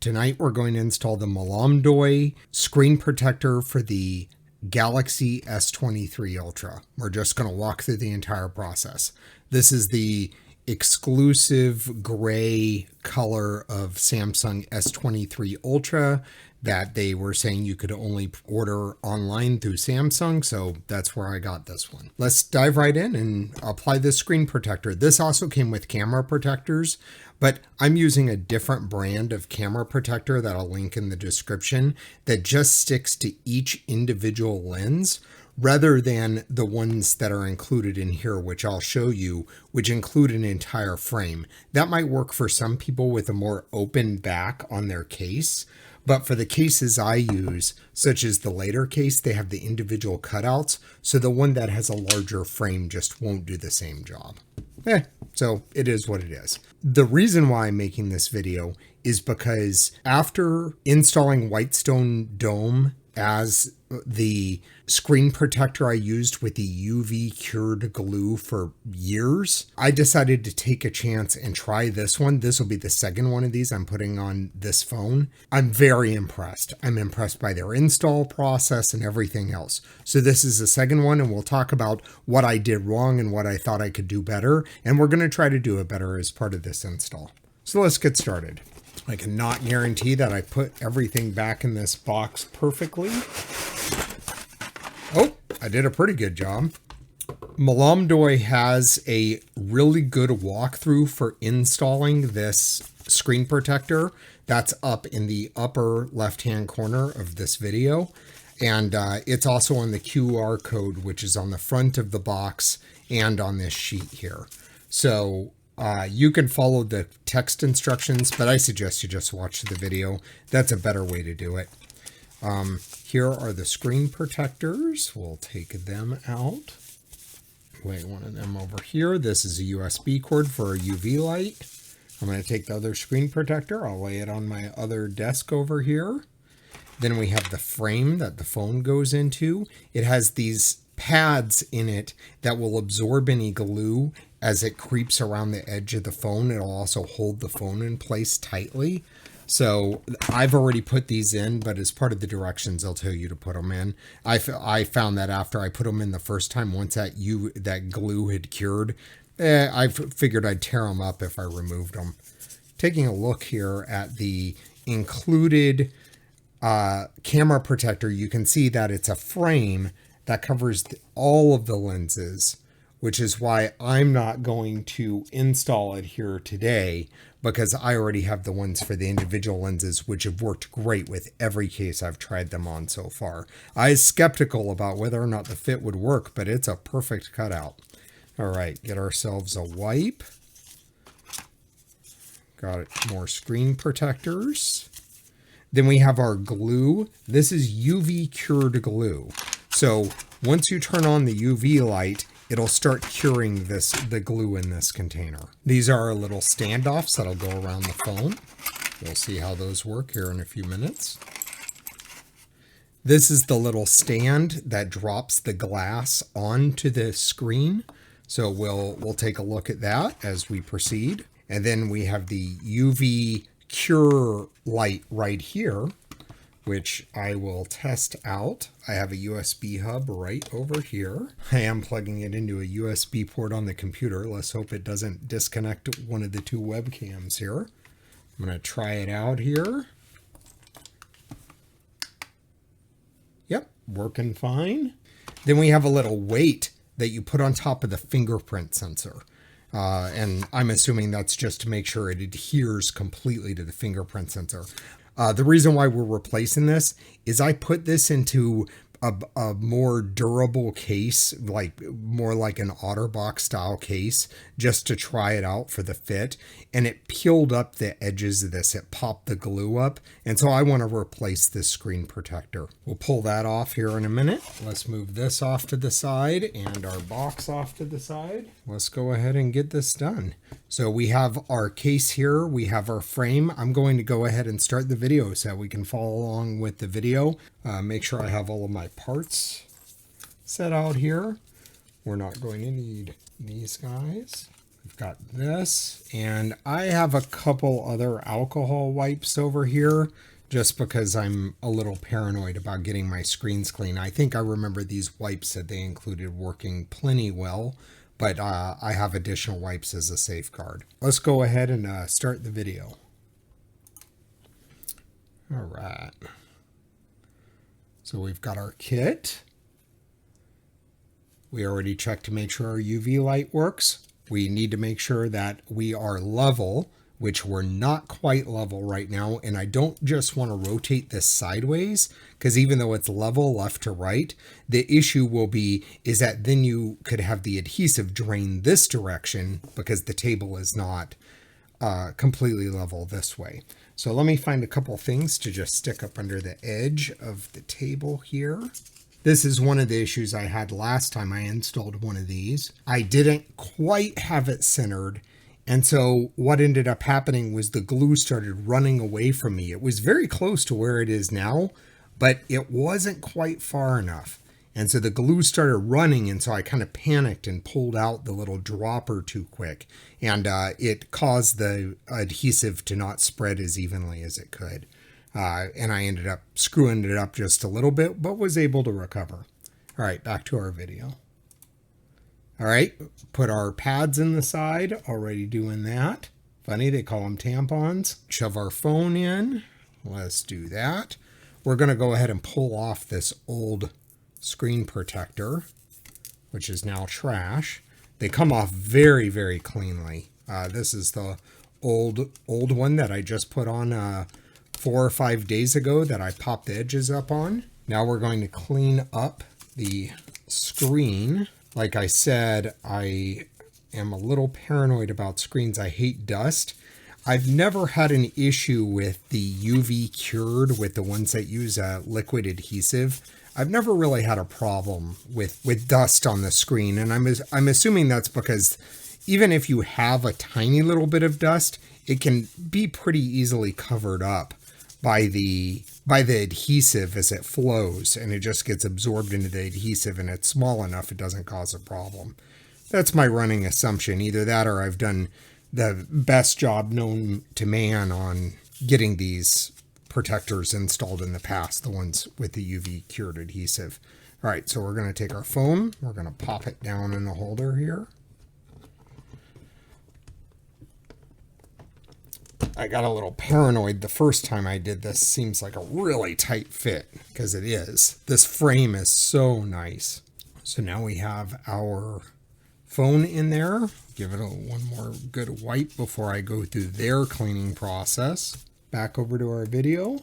Tonight we're going to install the Milomdoi screen protector for the Galaxy S23 Ultra. We're just going to walk through the entire process. This is the exclusive gray color of Samsung S23 Ultra that they were saying you could only order online through Samsung, so that's where I got this one. Let's dive right in and apply this screen protector. This also came with camera protectors, but I'm using a different brand of camera protector that I'll link in the description that just sticks to each individual lens rather than the ones that are included in here, which I'll show you, which include an entire frame. That might work for some people with a more open back on their case, but for the cases I use, such as the later case, they have the individual cutouts, so the one that has a larger frame just won't do the same job. So it is what it is. The reason why I'm making this video is because after installing Whitestone Dome as the screen protector I used with the UV cured glue for years, I decided to take a chance and try this one. This will be the second one of these I'm putting on this phone. I'm very impressed. I'm impressed by their install process and everything else. So this is the second one, and we'll talk about what I did wrong and what I thought I could do better. And we're going to try to do it better as part of this install. So let's get started. I cannot guarantee that I put everything back in this box perfectly. Oh, I did a pretty good job. Milomdoi has a really good walkthrough for installing this screen protector. That's up in the upper left-hand corner of this video. And it's also on the QR code, which is on the front of the box and on this sheet here. So you can follow the text instructions, but I suggest you just watch the video. That's a better way to do it. Here are the screen protectors. We'll take them out. Lay one of them over here. This is a USB cord for a UV light. I'm going to take the other screen protector. I'll lay it on my other desk over here. Then we have the frame that the phone goes into. It has these pads in it that will absorb any glue as it creeps around the edge of the phone. It'll also hold the phone in place tightly. So I've already put these in, but as part of the directions, they'll tell you to put them in. I found that after I put them in the first time, once that glue had cured, I figured I'd tear them up if I removed them. Taking a look here at the included camera protector, you can see that it's a frame that covers all of the lenses, which is why I'm not going to install it here today, because I already have the ones for the individual lenses, which have worked great with every case I've tried them on so far. I was skeptical about whether or not the fit would work, but it's a perfect cutout. All right, get ourselves a wipe. Got more screen protectors. Then we have our glue. This is UV cured glue. So once you turn on the UV light, it'll start curing the glue in this container. These are our little standoffs that'll go around the phone. We'll see how those work here in a few minutes. This is the little stand that drops the glass onto the screen. So we'll take a look at that as we proceed. And then we have the UV cure light right here, which I will test out. I have a USB hub right over here. I am plugging it into a USB port on the computer. Let's hope it doesn't disconnect one of the two webcams here. I'm going to try it out here. Yep, working fine. Then we have a little weight that you put on top of the fingerprint sensor. And I'm assuming that's just to make sure it adheres completely to the fingerprint sensor. The reason why we're replacing this is I put this into a more durable case, more like an OtterBox style case, just to try it out for the fit. And it peeled up the edges of this. It popped the glue up. And so I want to replace this screen protector. We'll pull that off here in a minute. Let's move this off to the side and our box off to the side. Let's go ahead and get this done. So we have our case here. We have our frame. I'm going to go ahead and start the video so we can follow along with the video. Make sure I have all of my parts set out here. We're not going to need these guys. We've got this, and I have a couple other alcohol wipes over here just because I'm a little paranoid about getting my screens clean. I think I remember these wipes that they included working plenty well, but I have additional wipes as a safeguard. Let's go ahead and start the video. All right. So we've got our kit. We already checked to make sure our UV light works. We need to make sure that we are level, which we're not quite level right now. And I don't just want to rotate this sideways, because even though it's level left to right, the issue will be is that then you could have the adhesive drain this direction because the table is not completely level this way. So let me find a couple things to just stick up under the edge of the table here. This is one of the issues I had last time I installed one of these. I didn't quite have it centered. And so what ended up happening was the glue started running away from me. It was very close to where it is now, but it wasn't quite far enough. And so the glue started running, and so I kind of panicked and pulled out the little dropper too quick. And it caused the adhesive to not spread as evenly as it could. And I ended up screwing it up just a little bit, but was able to recover. All right, back to our video. All right, put our pads in the side, already doing that. Funny, they call them tampons. Shove our phone in. Let's do that. We're going to go ahead and pull off this old screen protector, which is now trash. They come off very, very cleanly. This is the old one that I just put on 4 or 5 days ago that I popped the edges up on. Now we're going to clean up the screen. Like I said, I am a little paranoid about screens. I hate dust. I've never had an issue with the UV cured with the ones that use liquid adhesive. I've never really had a problem with dust on the screen, and I'm assuming that's because even if you have a tiny little bit of dust, it can be pretty easily covered up by the adhesive as it flows, and it just gets absorbed into the adhesive, and it's small enough it doesn't cause a problem. That's my running assumption. Either that or I've done the best job known to man on getting these protectors installed in the past, the ones with the UV cured adhesive. All right, so we're going to take our foam, we're going to pop it down in the holder here. I got a little paranoid the first time I did this. Seems like a really tight fit, because it is. This frame is so nice. So now we have our phone in there. Give it one more good wipe before I go through their cleaning process. Back over to our video.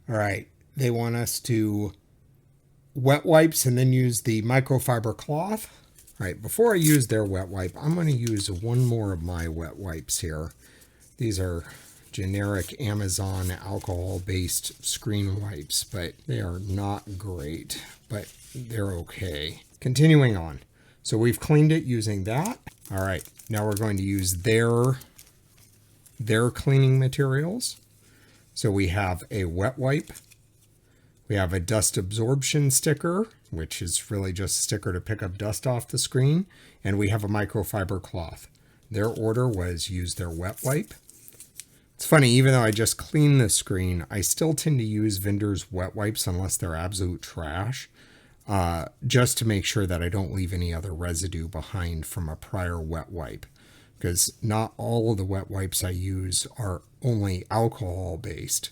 All right, they want us to wet wipes and then use the microfiber cloth. All right, before I use their wet wipe, I'm going to use one more of my wet wipes here. These are generic Amazon alcohol-based screen wipes, but they are not great, but they're okay. Continuing on. So we've cleaned it using that. All right, now we're going to use their cleaning materials. So we have a wet wipe. We have a dust absorption sticker, which is really just a sticker to pick up dust off the screen. And we have a microfiber cloth. Their order was use their wet wipe. It's funny, even though I just cleaned the screen, I still tend to use vendors' wet wipes unless they're absolute trash, just to make sure that I don't leave any other residue behind from a prior wet wipe. Because not all of the wet wipes I use are only alcohol-based.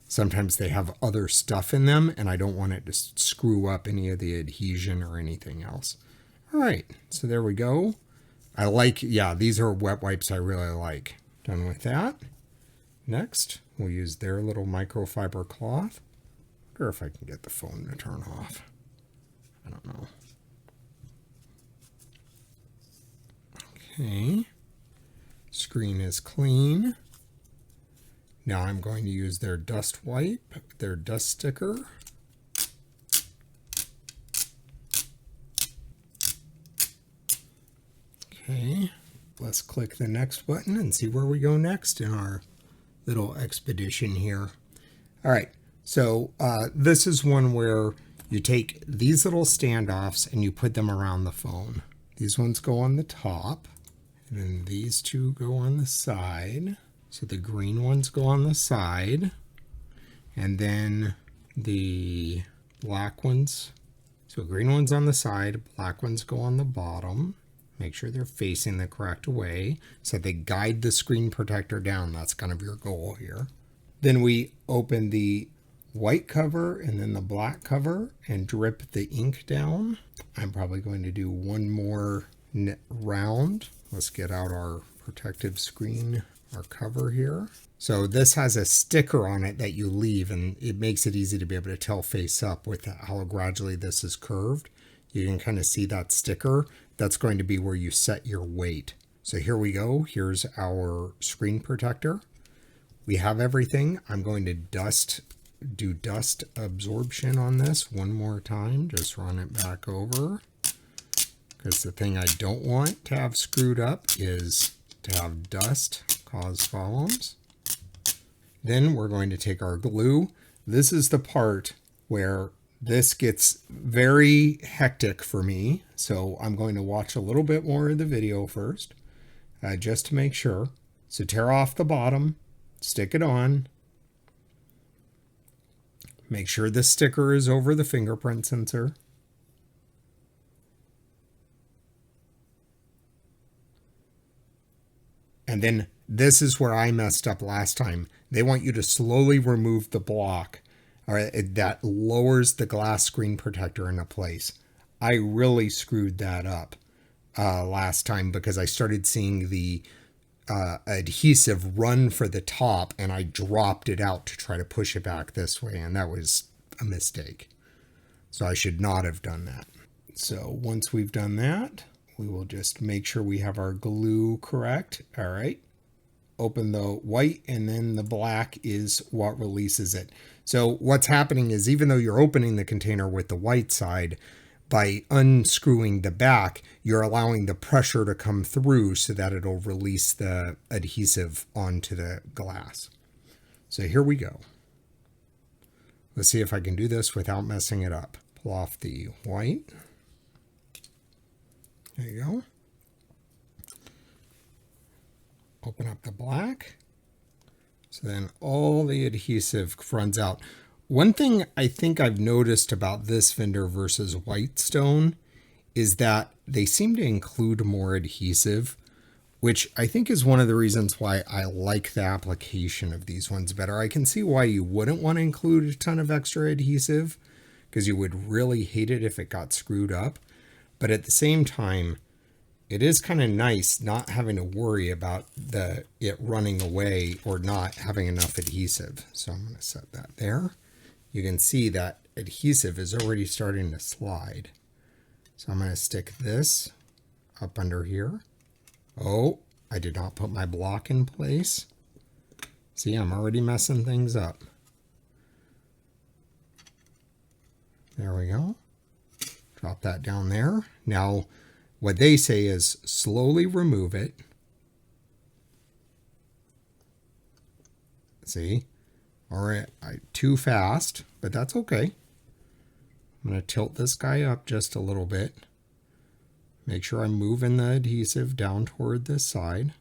Sometimes they have other stuff in them, and I don't want it to screw up any of the adhesion or anything else. All right, so there we go. I like, yeah, these are wet wipes I really like. Done with that. Next, we'll use their little microfiber cloth. I wonder if I can get the phone to turn off. I don't know. Okay. Screen is clean. Now I'm going to use their dust wipe, their dust sticker. Okay, let's click the next button and see where we go next in our little expedition here. All right, so this is one where you take these little standoffs and you put them around the phone. These ones go on the top, and then these two go on the side. So the green ones go on the side, and then the black ones. So green ones on the side, black ones go on the bottom. Make sure they're facing the correct way so they guide the screen protector down. That's kind of your goal here. Then we open the white cover and then the black cover and drip the ink down. I'm probably going to do one more round. Let's get out our protective screen, our cover here. So this has a sticker on it that you leave, and it makes it easy to be able to tell face up with how gradually this is curved. You can kind of see that sticker. That's going to be where you set your weight. So here we go. Here's our screen protector. We have everything. I'm going to do dust absorption on this one more time. Just run it back over. Because the thing I don't want to have screwed up is to have dust cause problems. Then we're going to take our glue. This is the part where this gets very hectic for me. So I'm going to watch a little bit more of the video first, just to make sure. So tear off the bottom, stick it on. Make sure the sticker is over the fingerprint sensor. And then this is where I messed up last time. They want you to slowly remove the block that lowers the glass screen protector into place. I really screwed that up last time because I started seeing the adhesive run for the top and I dropped it out to try to push it back this way, and that was a mistake. So I should not have done that. So once we've done that, we will just make sure we have our glue correct. All right. Open the white, and then the black is what releases it. So what's happening is, even though you're opening the container with the white side, by unscrewing the back, you're allowing the pressure to come through so that it'll release the adhesive onto the glass. So here we go. Let's see if I can do this without messing it up. Pull off the white. There you go. Open up the black. So then all the adhesive runs out. One thing I think I've noticed about this vendor versus Whitestone is that they seem to include more adhesive, which I think is one of the reasons why I like the application of these ones better. I can see why you wouldn't want to include a ton of extra adhesive, because you would really hate it if it got screwed up. But at the same time, it is kind of nice not having to worry about it running away or not having enough adhesive. So I'm going to set that there. You can see that adhesive is already starting to slide. So I'm going to stick this up under here. Oh, I did not put my block in place. See, I'm already messing things up. There we go. Drop that down there. Now, what they say is slowly remove it. See? All right, too fast, but that's okay. I'm going to tilt this guy up just a little bit. Make sure I'm moving the adhesive down toward this side.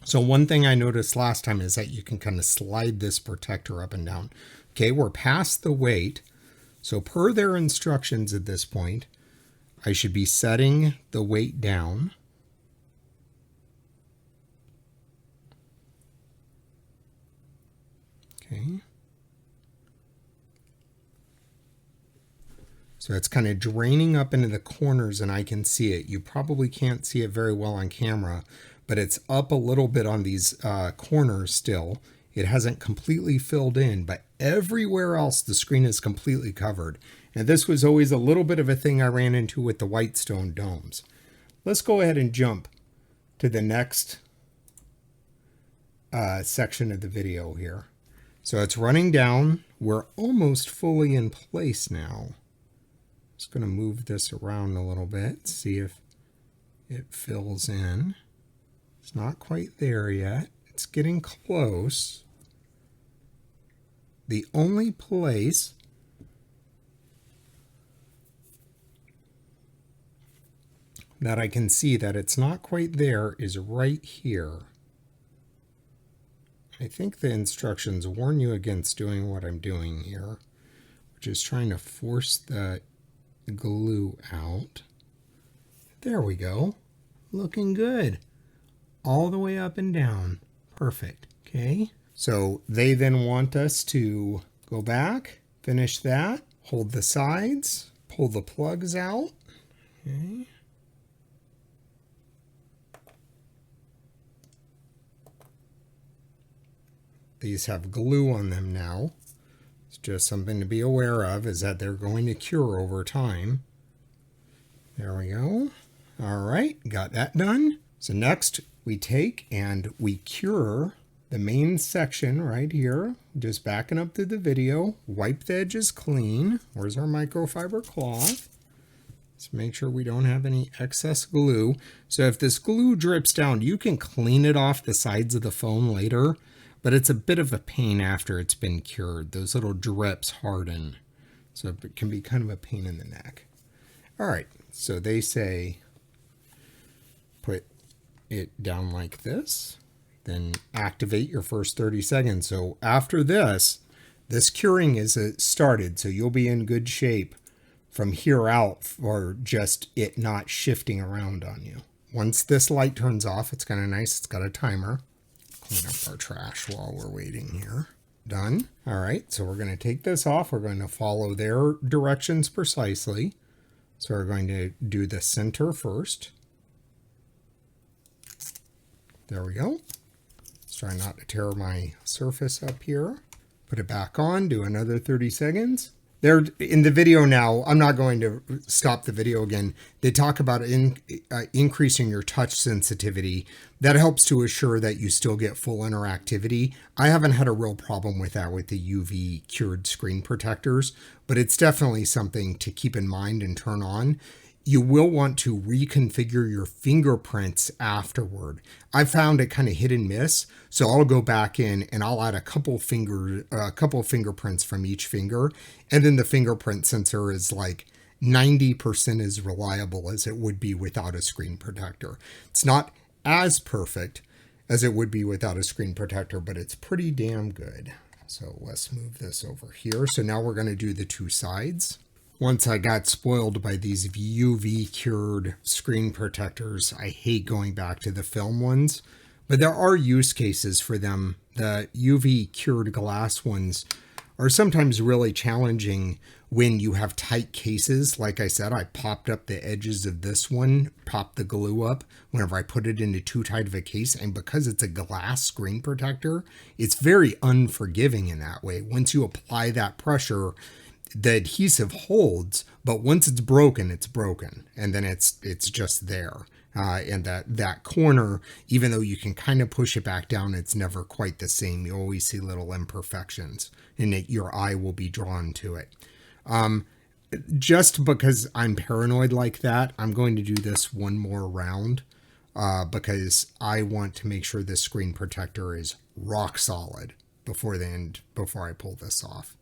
So one thing I noticed last time is that you can kind of slide this protector up and down. Okay, we're past the weight. So per their instructions at this point, I should be setting the weight down. Okay. So it's kind of draining up into the corners and I can see it. You probably can't see it very well on camera, but it's up a little bit on these corners still. It hasn't completely filled in, but everywhere else the screen is completely covered. And this was always a little bit of a thing I ran into with the Whitestone domes. Let's go ahead and jump to the next section of the video here. So it's running down. We're almost fully in place now. Just going to move this around a little bit, see if it fills in. It's not quite there yet. It's getting close. The only place that I can see that it's not quite there is right here. I think the instructions warn you against doing what I'm doing here, which is trying to force the glue out. There we go. Looking good. All the way up and down. Perfect. Okay. So they then want us to go back, finish that, hold the sides, pull the plugs out. Okay. These have glue on them now. It's just something to be aware of, is that they're going to cure over time. There we go. All right, got that done. So next we take and we cure the main section right here. Just backing up through the video. Wipe the edges clean. Where's our microfiber cloth? Let's make sure we don't have any excess glue. So if this glue drips down, you can clean it off the sides of the phone later, but it's a bit of a pain after it's been cured. Those little drips harden, so it can be kind of a pain in the neck. All right, so they say put it down like this, then activate your first 30 seconds. So after this curing is started, so you'll be in good shape from here out for just it not shifting around on you. Once this light turns off, it's kind of nice. It's got a timer. Clean up our trash while we're waiting here. Done. All right, so we're going to take this off. We're going to follow their directions precisely. So we're going to do the center first. There we go. Let's try not to tear my surface up here. Put it back on, do another 30 seconds. There in the video now, I'm not going to stop the video again. They talk about increasing your touch sensitivity. That helps to assure that you still get full interactivity. I haven't had a real problem with that with the UV cured screen protectors, but it's definitely something to keep in mind and turn on. You will want to reconfigure your fingerprints afterward. I found it kind of hit and miss, so I'll go back in and I'll add a couple fingerprints from each finger, and then the fingerprint sensor is like 90% as reliable as it would be without a screen protector. It's not as perfect as it would be without a screen protector, but it's pretty damn good. So let's move this over here. So now we're going to do the two sides. Once I got spoiled by these UV cured screen protectors, I hate going back to the film ones, but there are use cases for them. The UV cured glass ones are sometimes really challenging when you have tight cases. Like I said, I popped up the edges of this one, popped the glue up whenever I put it into too tight of a case. And because it's a glass screen protector, it's very unforgiving in that way. Once you apply that pressure, the adhesive holds, but once it's broken, and then it's just there. And that corner, even though you can kind of push it back down, it's never quite the same. You always see little imperfections, and your eye will be drawn to it. Just because I'm paranoid like that, I'm going to do this one more round because I want to make sure this screen protector is rock solid before I pull this off.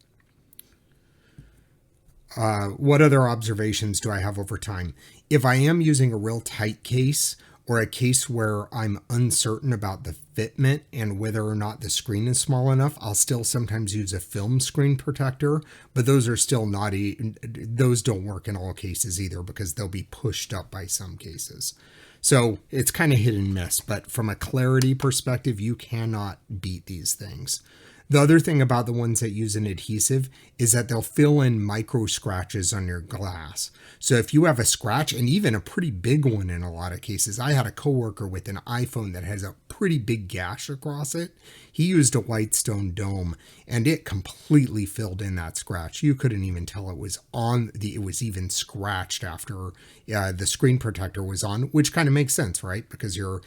What other observations do I have over time? If I am using a real tight case or a case where I'm uncertain about the fitment and whether or not the screen is small enough, I'll still sometimes use a film screen protector, but those are still not, those don't work in all cases either because they'll be pushed up by some cases. So it's kind of hit and miss, but from a clarity perspective, you cannot beat these things. The other thing about the ones that use an adhesive is that they'll fill in micro scratches on your glass. So if you have a scratch, and even a pretty big one in a lot of cases, I had a coworker with an iPhone that has a pretty big gash across it. He used a Whitestone Dome and it completely filled in that scratch. You couldn't even tell it was it was even scratched after the screen protector was on, which kind of makes sense, right? Because you're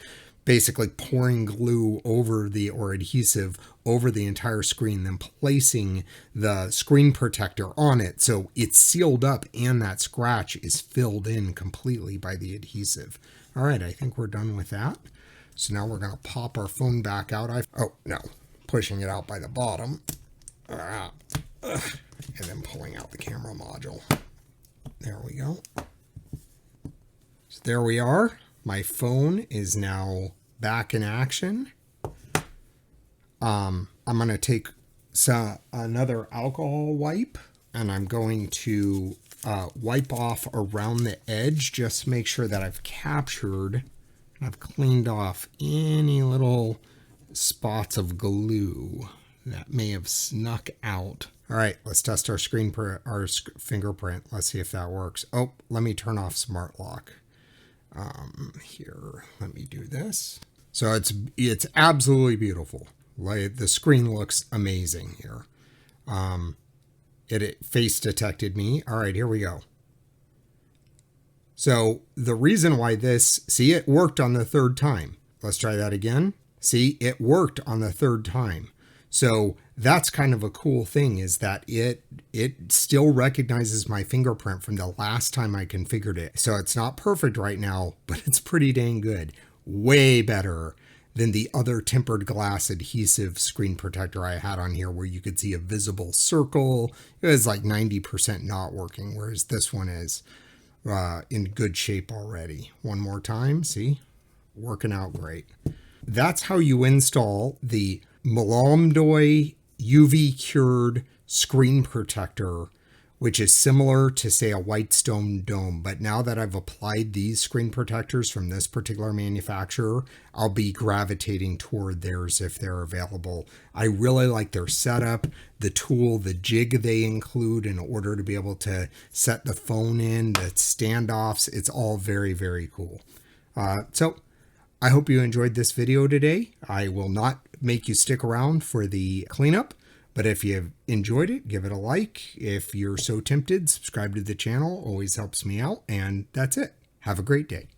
basically pouring glue over or adhesive over the entire screen, then placing the screen protector on it. So it's sealed up and that scratch is filled in completely by the adhesive. All right, I think we're done with that. So now we're going to pop our phone back out. Pushing it out by the bottom. And then pulling out the camera module. There we go. So there we are. My phone is now back in action. I'm going to take another alcohol wipe, and I'm going to wipe off around the edge just to make sure that I've captured, I've cleaned off any little spots of glue that may have snuck out. All right, let's test our fingerprint. Let's see if that works. Oh, let me turn off smart lock. Here, let me do this. So it's absolutely beautiful. Like, the screen looks amazing here. It face detected me. All right, here we go. So the reason why see, it worked on the third time. Let's try that again. See, it worked on the third time. So that's kind of a cool thing, is that it still recognizes my fingerprint from the last time I configured it. So it's not perfect right now, but it's pretty dang good. Way better than the other tempered glass adhesive screen protector I had on here, where you could see a visible circle. It was like 90% not working, whereas this one is in good shape already. One more time, see? Working out great. That's how you install the Milomdoi UV cured screen protector, which is similar to, say, a Whitestone Dome. But now that I've applied these screen protectors from this particular manufacturer, I'll be gravitating toward theirs if they're available. I really like their setup, the tool, the jig they include in order to be able to set the phone in, the standoffs. It's all very, very cool. So I hope you enjoyed this video today. I will not make you stick around for the cleanup, but if you've enjoyed it, give it a like. If you're so tempted, subscribe to the channel. Always helps me out. And that's it. Have a great day.